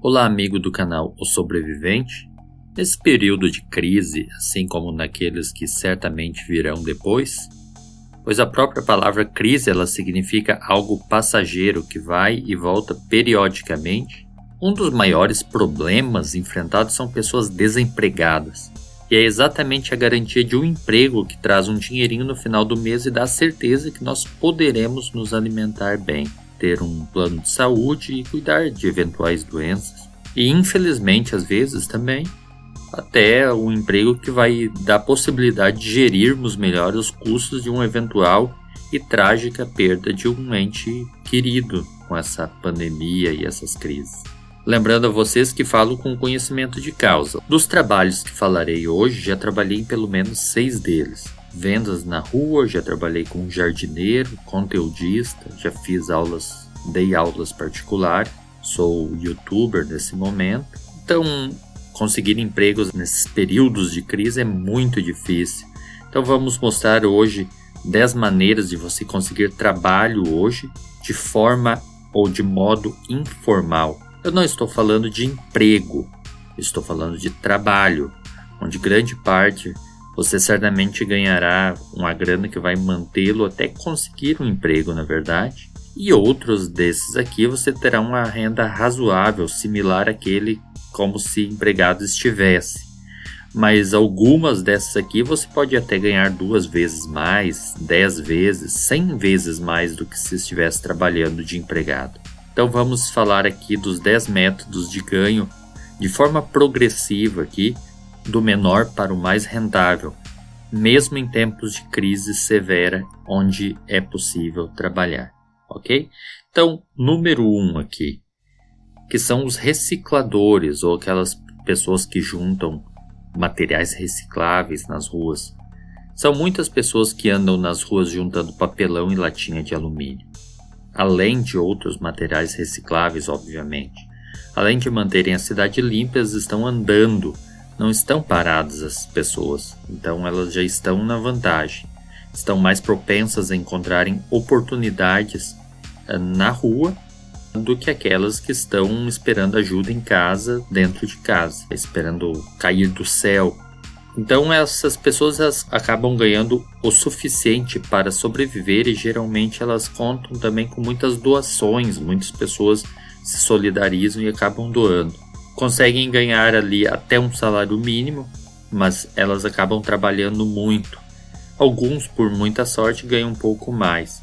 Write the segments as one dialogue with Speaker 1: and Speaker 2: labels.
Speaker 1: Olá, amigo do canal O Sobrevivente. Nesse período de crise, assim como naqueles que certamente virão depois, pois a própria palavra crise ela significa algo passageiro que vai e volta periodicamente, um dos maiores problemas enfrentados são pessoas desempregadas. E é exatamente a garantia de um emprego que traz um dinheirinho no final do mês e dá a certeza que nós poderemos nos alimentar bem, ter um plano de saúde e cuidar de eventuais doenças. E infelizmente, às vezes também, até um emprego que vai dar a possibilidade de gerirmos melhor os custos de uma eventual e trágica perda de um ente querido com essa pandemia e essas crises. Lembrando a vocês que falo com conhecimento de causa. Dos trabalhos que falarei hoje, já trabalhei em pelo menos 6 deles. Vendas na rua, já trabalhei como jardineiro, conteudista, já dei aulas particulares, sou youtuber nesse momento. Então, conseguir empregos nesses períodos de crise é muito difícil. Então vamos mostrar hoje 10 maneiras de você conseguir trabalho hoje de forma ou de modo informal. Eu não estou falando de emprego, estou falando de trabalho, onde grande parte você certamente ganhará uma grana que vai mantê-lo até conseguir um emprego, na verdade. E outros desses aqui você terá uma renda razoável, similar àquele como se empregado estivesse. Mas algumas dessas aqui você pode até ganhar 2 vezes mais, 10 vezes, 100 vezes mais do que se estivesse trabalhando de empregado. Então vamos falar aqui dos 10 métodos de ganho de forma progressiva aqui, do menor para o mais rentável, mesmo em tempos de crise severa, onde é possível trabalhar, ok? Então, número 1 aqui, que são os recicladores, ou aquelas pessoas que juntam materiais recicláveis nas ruas. São muitas pessoas que andam nas ruas juntando papelão e latinha de alumínio, além de outros materiais recicláveis, obviamente. Além de manterem a cidade limpa, elas estão andando, não estão paradas as pessoas, então elas já estão na vantagem. Estão mais propensas a encontrarem oportunidades na rua do que aquelas que estão esperando ajuda em casa, dentro de casa, esperando cair do céu. Então essas pessoas acabam ganhando o suficiente para sobreviver e geralmente elas contam também com muitas doações, muitas pessoas se solidarizam e acabam doando. Conseguem ganhar ali até um salário mínimo, mas elas acabam trabalhando muito. Alguns, por muita sorte, ganham um pouco mais.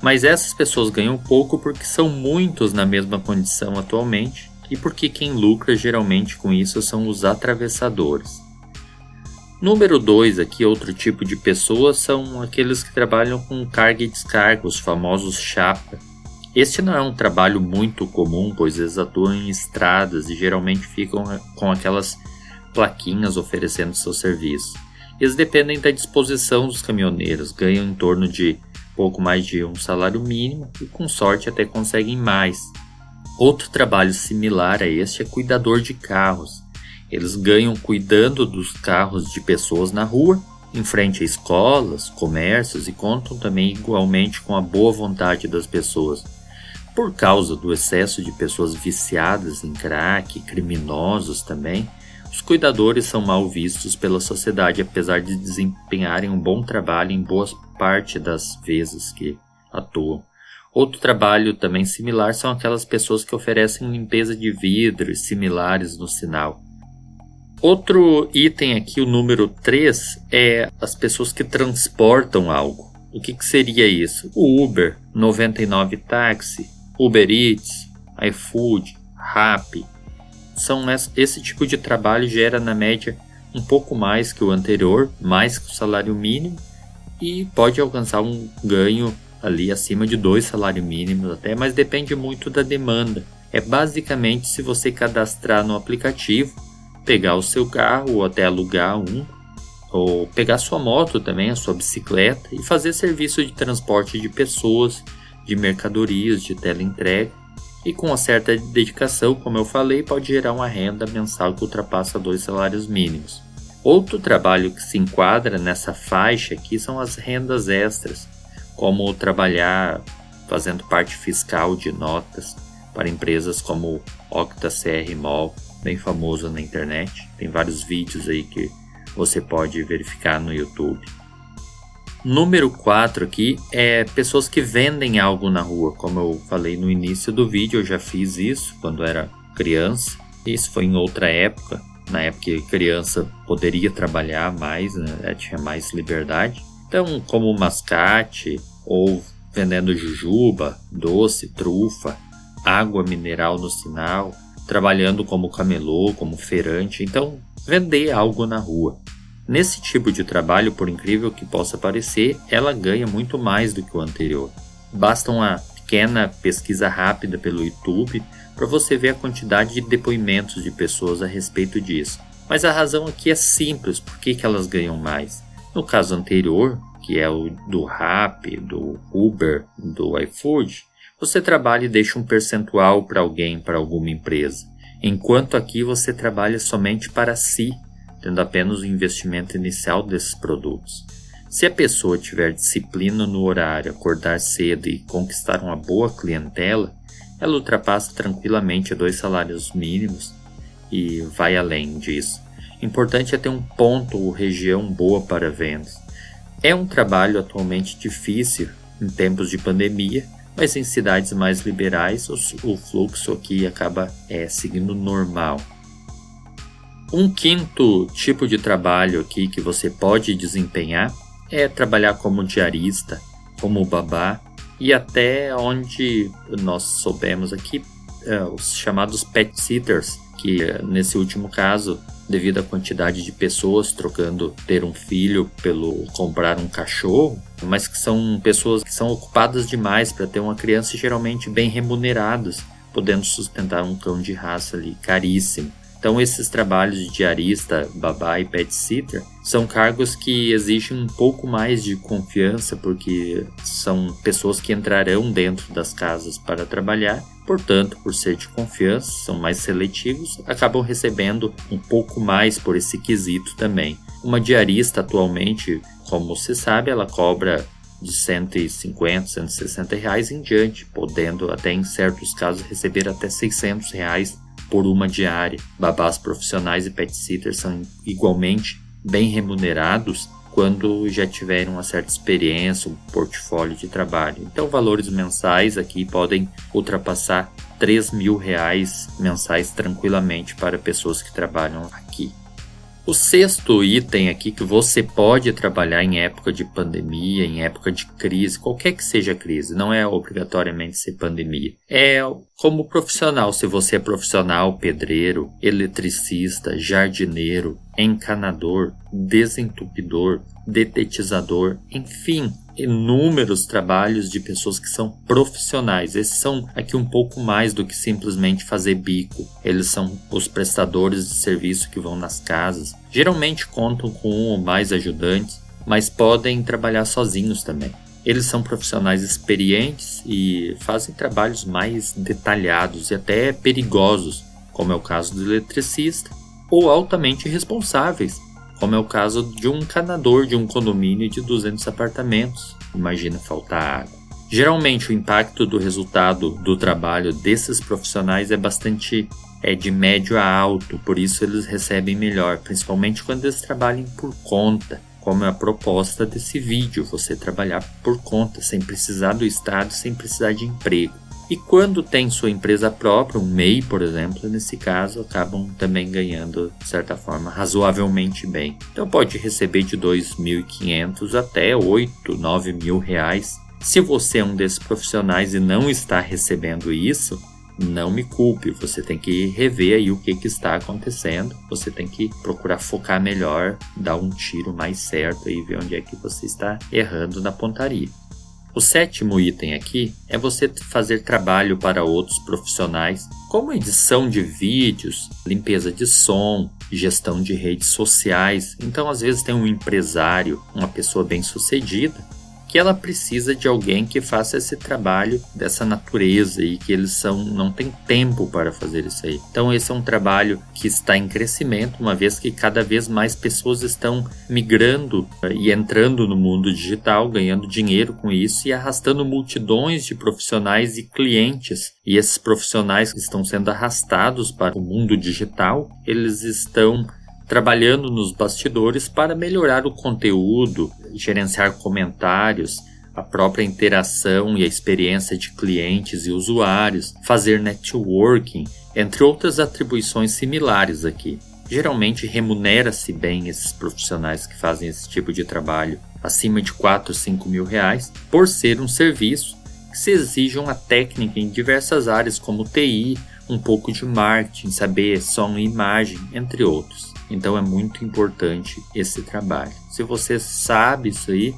Speaker 1: Mas essas pessoas ganham pouco porque são muitos na mesma condição atualmente e porque quem lucra geralmente com isso são os atravessadores. Número 2 aqui, outro tipo de pessoas, são aqueles que trabalham com carga e descarga, os famosos chapa. Este não é um trabalho muito comum, pois eles atuam em estradas e geralmente ficam com aquelas plaquinhas oferecendo seu serviço. Eles dependem da disposição dos caminhoneiros, ganham em torno de pouco mais de um salário mínimo e com sorte até conseguem mais. Outro trabalho similar a este é cuidador de carros. Eles ganham cuidando dos carros de pessoas na rua, em frente a escolas, comércios e contam também igualmente com a boa vontade das pessoas. Por causa do excesso de pessoas viciadas em crack, criminosos também, os cuidadores são mal vistos pela sociedade, apesar de desempenharem um bom trabalho em boa parte das vezes que atuam. Outro trabalho também similar são aquelas pessoas que oferecem limpeza de vidro e similares no sinal. Outro item aqui, o número 3, é as pessoas que transportam algo. O que seria isso? O Uber, 99 Táxi, Uber Eats, iFood, Rappi. Esse tipo de trabalho gera na média um pouco mais que o anterior, mais que o salário mínimo, e pode alcançar um ganho ali acima de 2 salários mínimos até, mas depende muito da demanda. É basicamente se você cadastrar no aplicativo, pegar o seu carro ou até alugar um, ou pegar sua moto também, a sua bicicleta, e fazer serviço de transporte de pessoas, de mercadorias, de teleentrega, e com uma certa dedicação, como eu falei, pode gerar uma renda mensal que ultrapassa 2 salários mínimos. Outro trabalho que se enquadra nessa faixa aqui são as rendas extras, como trabalhar fazendo parte fiscal de notas, para empresas como Octa CR Mall, bem famoso na internet. Tem vários vídeos aí que você pode verificar no YouTube. Número 4 aqui é pessoas que vendem algo na rua. Como eu falei no início do vídeo, eu já fiz isso quando era criança. Isso foi em outra época, na época que criança poderia trabalhar mais, né? Tinha mais liberdade. Então, como mascate ou vendendo jujuba, doce, trufa, água mineral no sinal, trabalhando como camelô, como feirante. Então, vender algo na rua. Nesse tipo de trabalho, por incrível que possa parecer, ela ganha muito mais do que o anterior. Basta uma pequena pesquisa rápida pelo YouTube para você ver a quantidade de depoimentos de pessoas a respeito disso. Mas a razão aqui é simples, por que elas ganham mais? No caso anterior, que é o do Rappi, do Uber, do iFood, você trabalha e deixa um percentual para alguém, para alguma empresa. Enquanto aqui você trabalha somente para si, tendo apenas o investimento inicial desses produtos. Se a pessoa tiver disciplina no horário, acordar cedo e conquistar uma boa clientela, ela ultrapassa tranquilamente 2 salários mínimos e vai além disso. Importante é ter um ponto ou região boa para vendas. É um trabalho atualmente difícil em tempos de pandemia, mas em cidades mais liberais o fluxo aqui acaba seguindo normal. Um quinto tipo de trabalho aqui que você pode desempenhar é trabalhar como diarista, como babá e até onde nós soubemos aqui, os chamados pet sitters, que nesse último caso, devido à quantidade de pessoas trocando ter um filho pelo comprar um cachorro, mas que são pessoas que são ocupadas demais para ter uma criança, geralmente bem remuneradas, podendo sustentar um cão de raça ali caríssimo. Então esses trabalhos de diarista, babá e pet sitter são cargos que exigem um pouco mais de confiança, porque são pessoas que entrarão dentro das casas para trabalhar, portanto, por ser de confiança, são mais seletivos, acabam recebendo um pouco mais por esse quesito também. Uma diarista atualmente, como se sabe, ela cobra de R$150, R$160 em diante, podendo até em certos casos receber até R$600 por uma diária. Babás profissionais e pet sitters são igualmente bem remunerados quando já tiveram uma certa experiência, um portfólio de trabalho. Então, valores mensais aqui podem ultrapassar R$3.000 mensais tranquilamente para pessoas que trabalham aqui. O sexto item aqui que você pode trabalhar em época de pandemia, em época de crise, qualquer que seja a crise, não é obrigatoriamente ser pandemia. É como profissional, se você é profissional, pedreiro, eletricista, jardineiro, encanador, desentupidor, detetizador, enfim, inúmeros trabalhos de pessoas que são profissionais. Esses são aqui um pouco mais do que simplesmente fazer bico. Eles são os prestadores de serviço que vão nas casas. Geralmente contam com um ou mais ajudantes, mas podem trabalhar sozinhos também. Eles são profissionais experientes e fazem trabalhos mais detalhados e até perigosos, como é o caso do eletricista, ou altamente responsáveis, como é o caso de um encanador de um condomínio de 200 apartamentos. Imagina faltar água. Geralmente o impacto do resultado do trabalho desses profissionais é de médio a alto, por isso eles recebem melhor, principalmente quando eles trabalham por conta, como é a proposta desse vídeo, você trabalhar por conta, sem precisar do Estado, sem precisar de emprego. E quando tem sua empresa própria, um MEI, por exemplo, nesse caso, acabam também ganhando, de certa forma, razoavelmente bem. Então pode receber de R$2.500 até R$8.000, R$9.000. Se você é um desses profissionais e não está recebendo isso, não me culpe, você tem que rever aí o que está acontecendo, você tem que procurar focar melhor, dar um tiro mais certo e ver onde é que você está errando na pontaria. O sétimo item aqui é você fazer trabalho para outros profissionais, como edição de vídeos, limpeza de som, gestão de redes sociais. Então, às vezes tem um empresário, uma pessoa bem-sucedida, que ela precisa de alguém que faça esse trabalho dessa natureza e que eles não têm tempo para fazer isso aí. Então esse é um trabalho que está em crescimento, uma vez que cada vez mais pessoas estão migrando e entrando no mundo digital, ganhando dinheiro com isso e arrastando multidões de profissionais e clientes. E esses profissionais que estão sendo arrastados para o mundo digital, eles estão trabalhando nos bastidores para melhorar o conteúdo, gerenciar comentários, a própria interação e a experiência de clientes e usuários, fazer networking, entre outras atribuições similares aqui. Geralmente remunera-se bem esses profissionais que fazem esse tipo de trabalho, acima de 4, 5 mil reais, por ser um serviço que se exige uma técnica em diversas áreas como TI, um pouco de marketing, saber som e imagem, entre outros. Então é muito importante esse trabalho. Se você sabe isso aí,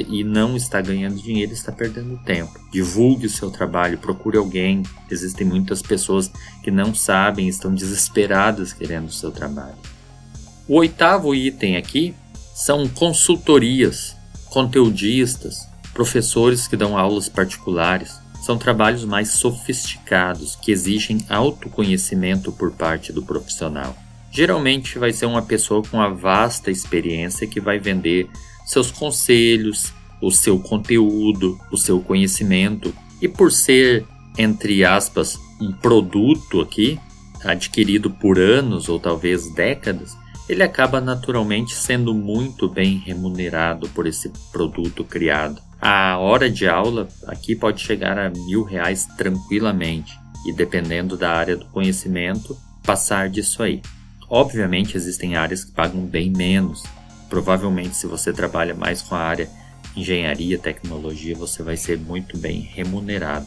Speaker 1: e não está ganhando dinheiro, está perdendo tempo. Divulgue o seu trabalho, procure alguém. Existem muitas pessoas que não sabem, estão desesperadas querendo o seu trabalho. O 8º item aqui são consultorias, conteudistas, professores que dão aulas particulares. São trabalhos mais sofisticados que exigem autoconhecimento por parte do profissional. Geralmente vai ser uma pessoa com uma vasta experiência que vai vender seus conselhos, o seu conteúdo, o seu conhecimento. E por ser, entre aspas, um produto aqui, adquirido por anos ou talvez décadas, ele acaba naturalmente sendo muito bem remunerado por esse produto criado. A hora de aula aqui pode chegar a R$1.000 tranquilamente e, dependendo da área do conhecimento, passar disso aí. Obviamente existem áreas que pagam bem menos. Provavelmente se você trabalha mais com a área engenharia, tecnologia, você vai ser muito bem remunerado.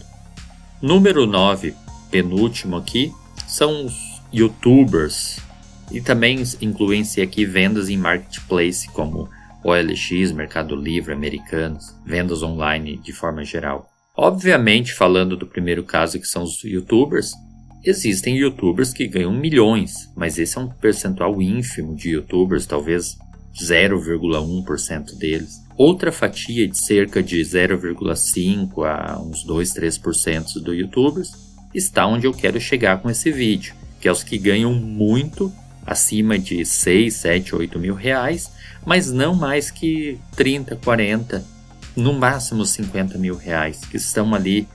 Speaker 1: Número 9, penúltimo aqui, são os YouTubers. E também incluem-se aqui vendas em marketplace como OLX, Mercado Livre, Americanas, vendas online de forma geral. Obviamente, falando do primeiro caso que são os YouTubers, existem YouTubers que ganham milhões, mas esse é um percentual ínfimo de YouTubers, talvez 0,1% deles. Outra fatia de cerca de 0,5% a uns 2, 3% dos YouTubers está onde eu quero chegar com esse vídeo, que é os que ganham muito, acima de 6, 7, 8 mil reais, mas não mais que 30, 40, no máximo 50 mil reais, que estão ali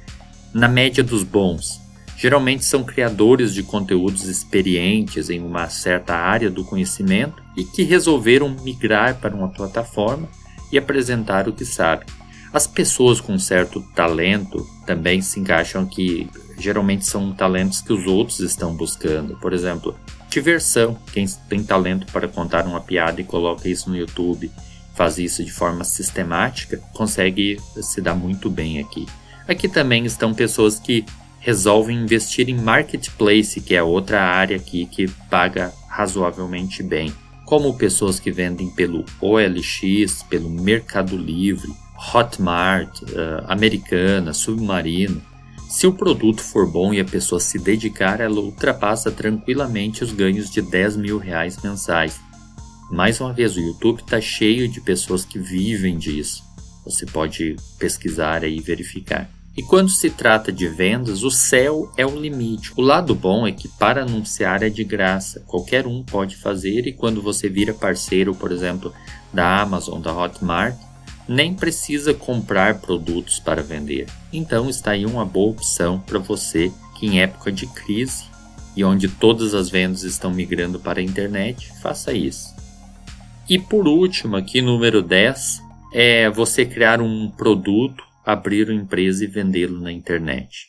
Speaker 1: na média dos bons. Geralmente são criadores de conteúdos experientes em uma certa área do conhecimento e que resolveram migrar para uma plataforma e apresentar o que sabem. As pessoas com certo talento também se encaixam aqui, geralmente são talentos que os outros estão buscando. Por exemplo, diversão. Quem tem talento para contar uma piada e coloca isso no YouTube, faz isso de forma sistemática, consegue se dar muito bem aqui. Aqui também estão pessoas que resolvem investir em marketplace, que é outra área aqui que paga razoavelmente bem. Como pessoas que vendem pelo OLX, pelo Mercado Livre, Hotmart, Americanas, Submarino. Se o produto for bom e a pessoa se dedicar, ela ultrapassa tranquilamente os ganhos de 10 mil reais mensais. Mais uma vez, o YouTube está cheio de pessoas que vivem disso. Você pode pesquisar aí e verificar. E quando se trata de vendas, o céu é o limite. O lado bom é que para anunciar é de graça. Qualquer um pode fazer e quando você vira parceiro, por exemplo, da Amazon, da Hotmart, nem precisa comprar produtos para vender. Então está aí uma boa opção para você que em época de crise e onde todas as vendas estão migrando para a internet, faça isso. E por último, aqui número 10, é você criar um produto, abrir uma empresa e vendê-lo na internet.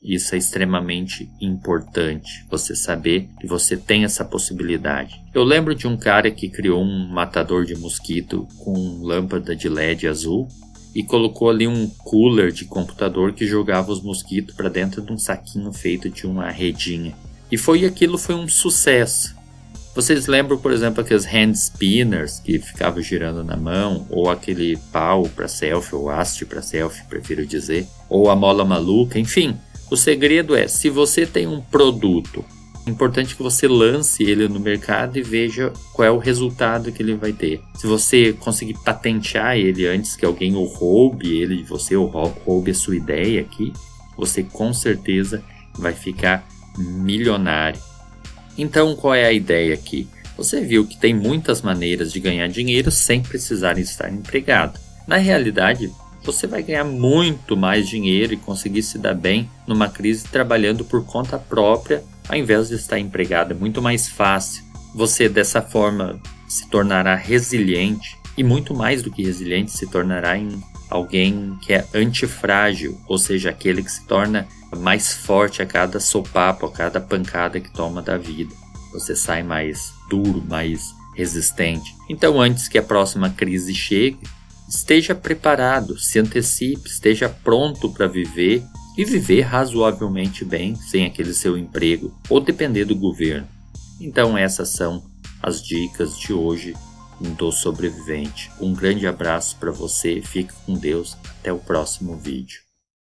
Speaker 1: Isso é extremamente importante, você saber que você tem essa possibilidade. Eu lembro de um cara que criou um matador de mosquito com lâmpada de LED azul e colocou ali um cooler de computador que jogava os mosquitos para dentro de um saquinho feito de uma redinha. E aquilo foi um sucesso. Vocês lembram, por exemplo, aqueles hand spinners que ficavam girando na mão, ou aquele pau para selfie, ou haste para selfie, prefiro dizer, ou a mola maluca, enfim. O segredo é, se você tem um produto É importante que você lance ele no mercado e veja qual é o resultado que ele vai ter. Se você conseguir patentear ele antes que alguém o roube ele de você ou roube a sua ideia aqui, você com certeza vai ficar milionário. Então, qual é a ideia aqui? Você viu que tem muitas maneiras de ganhar dinheiro sem precisar estar empregado. Na realidade, você vai ganhar muito mais dinheiro e conseguir se dar bem numa crise trabalhando por conta própria, ao invés de estar empregado. É muito mais fácil. Você, dessa forma, se tornará resiliente e muito mais do que resiliente, se tornará em alguém que é antifrágil, ou seja, aquele que se torna mais forte a cada sopapo, a cada pancada que toma da vida. Você sai mais duro, mais resistente. Então, antes que a próxima crise chegue, esteja preparado, se antecipe, esteja pronto para viver e viver razoavelmente bem sem aquele seu emprego ou depender do governo. Então, essas são as dicas de hoje do sobrevivente. Um grande abraço para você, fique com Deus, até o próximo vídeo.